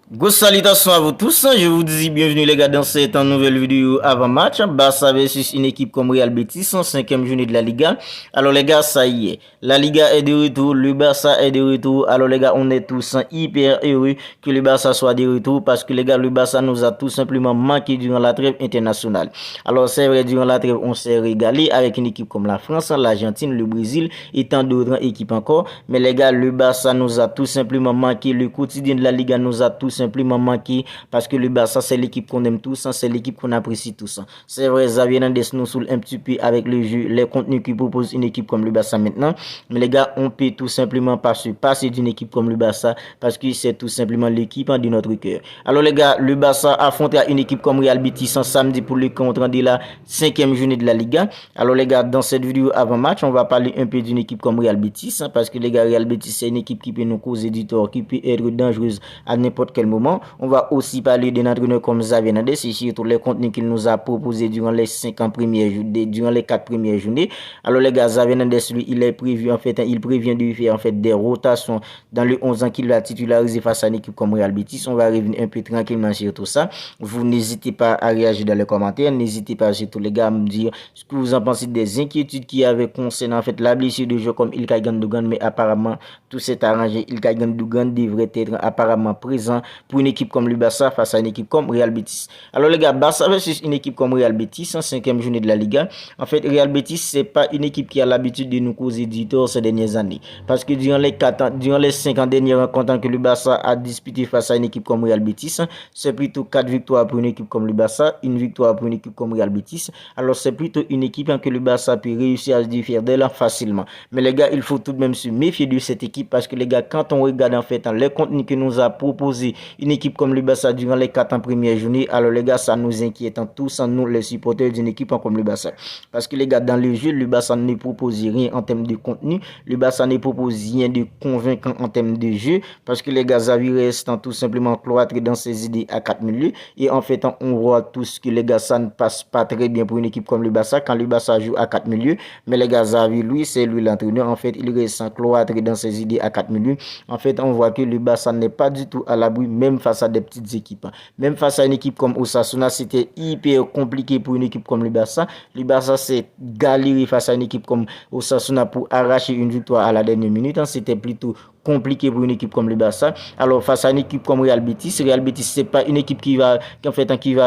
Grosse salutation à vous tous, je vous dis bienvenue les gars dans cette nouvelle vidéo avant match. Barça versus une équipe comme Real Betis, 5e journée de la Liga. Alors les gars, ça y est, la Liga est de retour, le Barça est de retour. Alors les gars, on est tous hyper heureux que le Barça soit de retour parce que les gars, le Barça nous a tout simplement manqué durant la trêve internationale. Alors c'est vrai, durant la trêve, on s'est régalé avec une équipe comme la France, l'Argentine, le Brésil et tant d'autres équipes encore. Mais les gars, le Barça nous a tout simplement manqué, le quotidien de la Liga nous a tout simplement manqué parce que le Barça c'est l'équipe qu'on aime tous, c'est l'équipe qu'on apprécie tous. C'est vrai, Xavi Hernandez nous saoule un petit peu avec le jeu, les contenus qu'il propose une équipe comme le Barça maintenant. Mais les gars, on peut tout simplement pas se passer d'une équipe comme le Barça parce que c'est tout simplement l'équipe de notre cœur. Alors les gars, le Barça affrontera une équipe comme Real Betis samedi pour le compte rendu de la 5e journée de la Liga. Alors les gars, dans cette vidéo avant match, on va parler un peu d'une équipe comme Real Betis parce que les gars, Real Betis c'est une équipe qui peut nous causer du tort, qui peut être dangereuse à n'importe quel moment. On va aussi parler d'un entraîneur comme Xavi Hernandez et surtout les contenus qu'il nous a proposés durant les 4 premières journées. Alors les gars, Xavi Hernandez, lui, il est prévu en fait, il prévient de faire en fait des rotations dans le 11 ans qu'il va titulariser face à une équipe comme Real Betis. On va revenir un peu tranquillement sur tout ça. Vous n'hésitez pas à réagir dans les commentaires, n'hésitez pas surtout les gars à me dire ce que vous en pensez des inquiétudes qu'il y avait concernant en fait la blessure de joueurs comme Ilkay Gundogan, mais apparemment tout s'est arrangé. Ilkay Gundogan devrait être apparemment présent pour une équipe comme le Barça face à une équipe comme Real Betis. Alors les gars, Barça versus une équipe comme Real Betis, 5e journée de la Liga. En fait, Real Betis, c'est pas une équipe qui a l'habitude de nous causer du tort ces dernières années. Parce que durant les 5 ans dernières rencontres que le Barça a disputé face à une équipe comme Real Betis, c'est plutôt 4 victoires pour une équipe comme le Barça, une victoire pour une équipe comme Real Betis. Alors c'est plutôt une équipe que le Barça peut réussir à se défaire d'elle facilement. Mais les gars, il faut tout de même se méfier de cette équipe parce que les gars, quand on regarde en fait les contenus que nous a proposé une équipe comme le Barça durant les 4 premières journées, alors les gars, ça nous inquiète tous, nous les supporters d'une équipe comme le Barça. Parce que les gars, dans le jeu, le Barça ne propose rien en termes de contenu, le Barça ne propose rien de convaincant en termes de jeu, parce que les gars, Xavi reste tout simplement cloîtré dans ses idées à 4 milieux, et en fait, on voit tous que les gars, ça ne passe pas très bien pour une équipe comme le Barça, quand le Barça joue à 4 milieux, mais les gars, Xavi, lui, c'est lui l'entraîneur, en fait, il reste cloîtré dans ses idées à 4 milieux, en fait, on voit que le Barça n'est pas du tout à l'abri, même face à des petites équipes. Même face à une équipe comme Osasuna, c'était hyper compliqué pour une équipe comme le Barça. Le Barça s'est galéré face à une équipe comme Osasuna pour arracher une victoire à la dernière minute. C'était plutôt compliqué pour une équipe comme le Barça. Alors face à une équipe comme Real Betis c'est pas une équipe qui va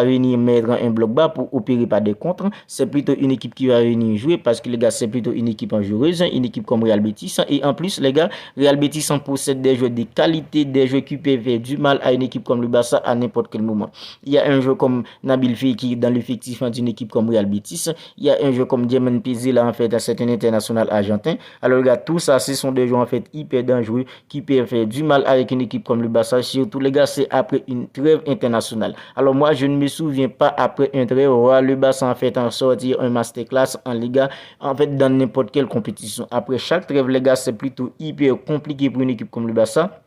venir mettre un bloc bas pour opérer par des contres, c'est plutôt une équipe qui va venir jouer parce que les gars c'est plutôt une équipe joueuse, une équipe comme Real Betis et en plus les gars, Real Betis en possède des joueurs de qualité, des joueurs qui peuvent faire du mal à une équipe comme le Barça à n'importe quel moment. Il y a un joueur comme Nabil Fekir dans l'effectif d'une équipe comme Real Betis, il y a un joueur comme Jermaine Pizzi là en fait, c'est un international argentin. Alors les gars, tout ça ce sont des joueurs en fait hyper dangereux qui peut faire du mal avec une équipe comme le Barça. Surtout les gars, c'est après une trêve internationale. Alors moi, je ne me souviens pas après une trêve, le Barça en fait en sortir un masterclass en Liga, en fait dans n'importe quelle compétition. Après chaque trêve, les gars, c'est plutôt hyper compliqué pour une équipe comme le Barça.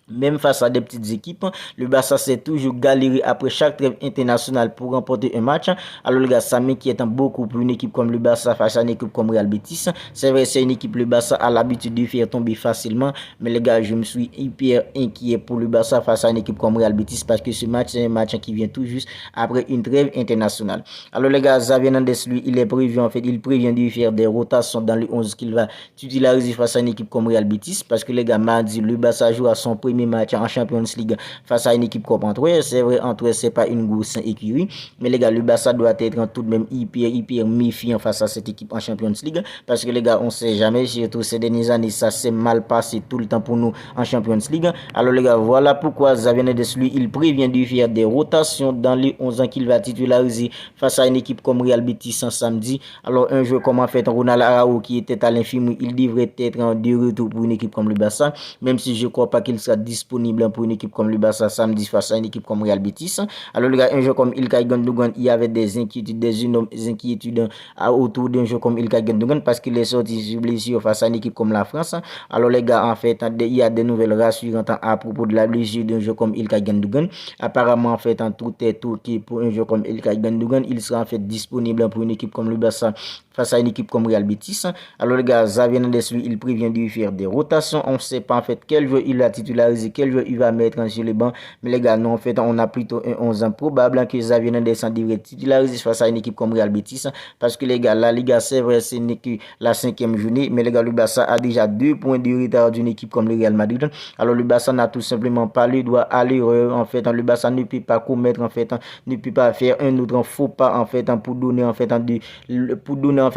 Même face à des petites équipes, le Barça s'est toujours galéré après chaque trêve internationale pour remporter un match. Alors les gars, ça m'inquiète beaucoup pour une équipe comme le Barça face à une équipe comme Real Betis. C'est vrai, c'est une équipe, le Barça a l'habitude de faire tomber facilement. Mais les gars, je me suis hyper inquiet pour le Barça face à une équipe comme Real Betis parce que ce match, c'est un match qui vient tout juste après une trêve internationale. Alors les gars, Xavi Hernandez, lui, il est prévu en fait, il prévient de faire des rotations dans le 11 qu'il va titulariser face à une équipe comme Real Betis parce que les gars, mardi, le Barça joue à son premier match en Champions League face à une équipe comme Antwerp. C'est vrai, Antwerp c'est pas une grosse écurie, mais les gars, le Barça doit être tout de même hyper méfiant face à cette équipe en Champions League parce que les gars, on sait jamais, surtout ces dernières années, ça s'est mal passé tout le temps pour nous en Champions League. Alors les gars, voilà pourquoi Xavi Hernandez, lui, il prévient de faire des rotations dans les 11 ans qu'il va titulariser face à une équipe comme Real Betis en samedi. Alors un joueur comme en fait Ronald Araujo qui était à l'infirme, il devrait être de retour pour une équipe comme le Barça, même si je crois pas qu'il sera disponible pour une équipe comme le Barça samedi face à une équipe comme Real Betis. Alors les gars, un joueur comme Ilkay Gundogan, il y avait des inquiétudes, des inquiétudes autour d'un joueur comme Ilkay Gundogan parce qu'il est sorti sur blessure face à une équipe comme la France. Alors les gars, en fait, il y a des nouvelles rassurantes à propos de la blessure d'un joueur comme Ilkay Gundogan. Apparemment, en fait, tout est ok pour un joueur comme Ilkay Gundogan. Il sera en fait disponible pour une équipe comme le Barça face à une équipe comme Real Betis. Alors les gars, Xavi Hernandez, lui, il prévient de faire des rotations. On ne sait pas en fait quel joueur il va titulariser, quel joueur il va mettre sur les bancs. Mais les gars, non, en fait, on a plutôt un 11 ans probable que Xavi Hernandez devrait titulariser face à une équipe comme Real Betis. Parce que les gars, la Liga, c'est vrai, ce n'est que la 5e journée. Mais les gars, le Barça a déjà 2 points de retard d'une équipe comme le Real Madrid. Alors le Barça n'a tout simplement pas le droit à l'erreur. En fait, le Barça ne peut pas commettre, en fait, ne peut pas faire un autre faux pas, en fait, pour donner, en fait,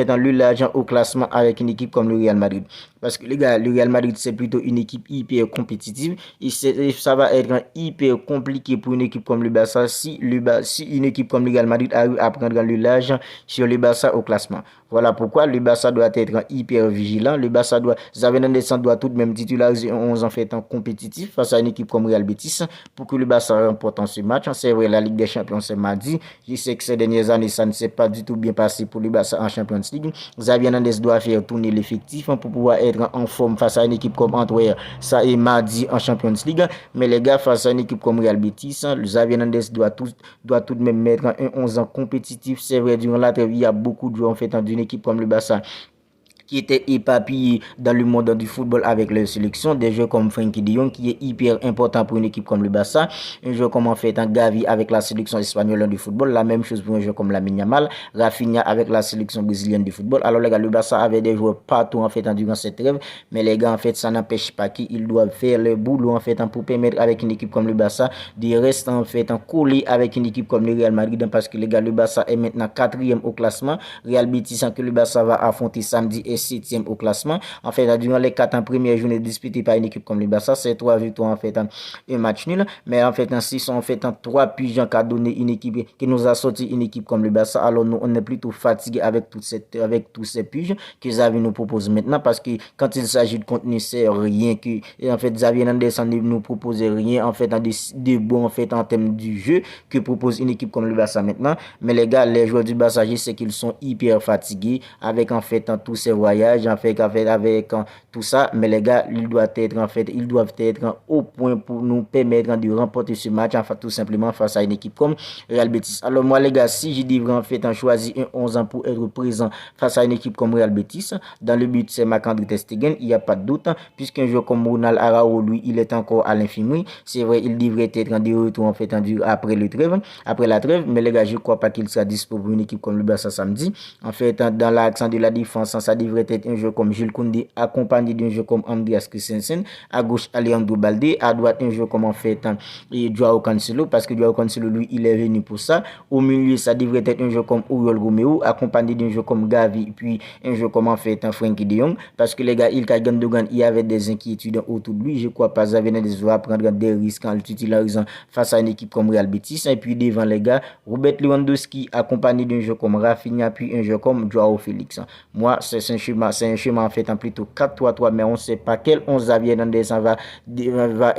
le l'argent au classement avec une équipe comme le Real Madrid. Parce que les gars, le Real Madrid, c'est plutôt une équipe hyper compétitive. Et ça va être hyper compliqué pour une équipe comme le Barça si une équipe comme le Real Madrid arrive à prendre le large sur le Barça au classement. Voilà pourquoi le Barça doit être hyper vigilant. Le Barça Xavi Hernandez doit tout de même titulariser 11 en fait en compétitif face à une équipe comme Real Betis pour que le Barça remporte ce match. C'est vrai, la Ligue des Champions, c'est mardi. Je sais que ces dernières années, ça ne s'est pas du tout bien passé pour le Barça en Champions League. Xavi Hernandez doit faire tourner l'effectif pour pouvoir être en forme face à une équipe comme Antwerp. Ça est mardi en Champions League. Mais les gars, face à une équipe comme Real Betis, Xavi Hernandez doit tout de même mettre un 11 ans compétitif. C'est vrai, durant la trêve, il y a beaucoup de joueurs en fait d'une équipe comme le Barça qui était éparpillé dans le monde du football avec leur sélection, des joueurs comme Frenkie de Jong qui est hyper important pour une équipe comme le Barça, un joueur comme en fait un Gavi avec la sélection espagnole du football, la même chose pour un joueur comme Lamine Yamal, Rafinha avec la sélection brésilienne du football. Alors les gars, le Barça avait des joueurs partout en fait durant cette trêve, mais les gars en fait ça n'empêche pas qu'ils doivent faire le boulot en fait pour permettre avec une équipe comme le Barça de rester en fait collé avec une équipe comme le Real Madrid, parce que les gars, le Barça est maintenant 4e au classement, Real Betis que le Barça va affronter samedi et 7e au classement. En fait, durant les 4 premières journées disputées par une équipe comme le Barça, c'est 3 victoires en fait, un match nul. Mais en fait, ainsi sont en fait 3 pigeons qu'a donné une équipe qui nous a sorti une équipe comme le Barça. Alors nous, on est plutôt fatigué avec tous ces pigeons que Xavi nous propose maintenant, parce que quand il s'agit de contenu, c'est rien que en fait Xavi Hernandez ne nous propose rien en fait de bon en fait en termes du jeu que propose une équipe comme le Barça maintenant. Mais les gars, les joueurs du Barça, je sais qu'ils sont hyper fatigués avec en fait tous ces voyages en fait avec tout ça. Mais les gars, ils doivent être au point pour nous permettre de remporter ce match en fait tout simplement face à une équipe comme Real Betis. Alors moi les gars, si je devrais en fait choisir un 11 ans pour être présent face à une équipe comme Real Betis, dans le but c'est Marc-André ter Stegen, il n'y a pas de doute, puisqu'un joueur comme Ronald Araujo, lui, il est encore à l'infirmerie. C'est vrai, il devrait être de retour en fait après la trêve, mais les gars, je ne crois pas qu'il sera disponible pour une équipe comme le Barça samedi. En fait, dans l'accent de la défense, ça devrait être un joueur comme Jules Koundé accompagné d'un joueur comme Andreas Christensen, à gauche Alejandro Balde, à droite un joueur comme en fait Joao Cancelo, parce que Joao Cancelo, lui, il est venu pour ça. Au milieu, ça devrait être un joueur comme Oriol Romeu, accompagné d'un joueur comme Gavi, puis un joueur comme en fait Frenkie de Jong, parce que les gars, Ilkay Gundogan, il y avait des inquiétudes autour de lui. Je crois pas Xavi Hernandez va prendre des risques en le titularisant face à une équipe comme Real Betis. Et puis devant les gars, Robert Lewandowski accompagné d'un joueur comme Rafinha, puis un joueur comme Joao Félix. Moi, c'est un schéma en fait plutôt 4-3-3, mais on ne sait pas quel 11 Xavi Hernandez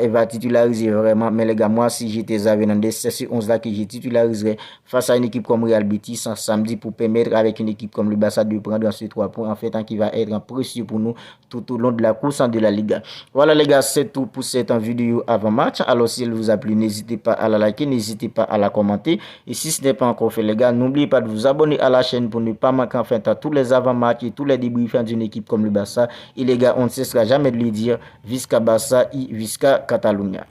va titulariser vraiment. Mais les gars, moi, si j'étais Xavi Hernandez, c'est ce 11 là que je titulariserais face à une équipe comme Real Betis samedi, pour permettre avec une équipe comme le Barça de prendre ces 3 points en fait qui va être précieux pour nous tout au long de la course de la Liga. Voilà les gars, c'est tout pour cette vidéo avant match. Alors si elle vous a plu, n'hésitez pas à la liker, n'hésitez pas à la commenter. Et si ce n'est pas encore fait les gars, n'oubliez pas de vous abonner à la chaîne pour ne pas manquer en fait à tous les avant-matchs et tous les débriefings d'une équipe comme le Barça. Et les gars, on ne cessera jamais de le dire, Visca Barça et Visca Catalunya.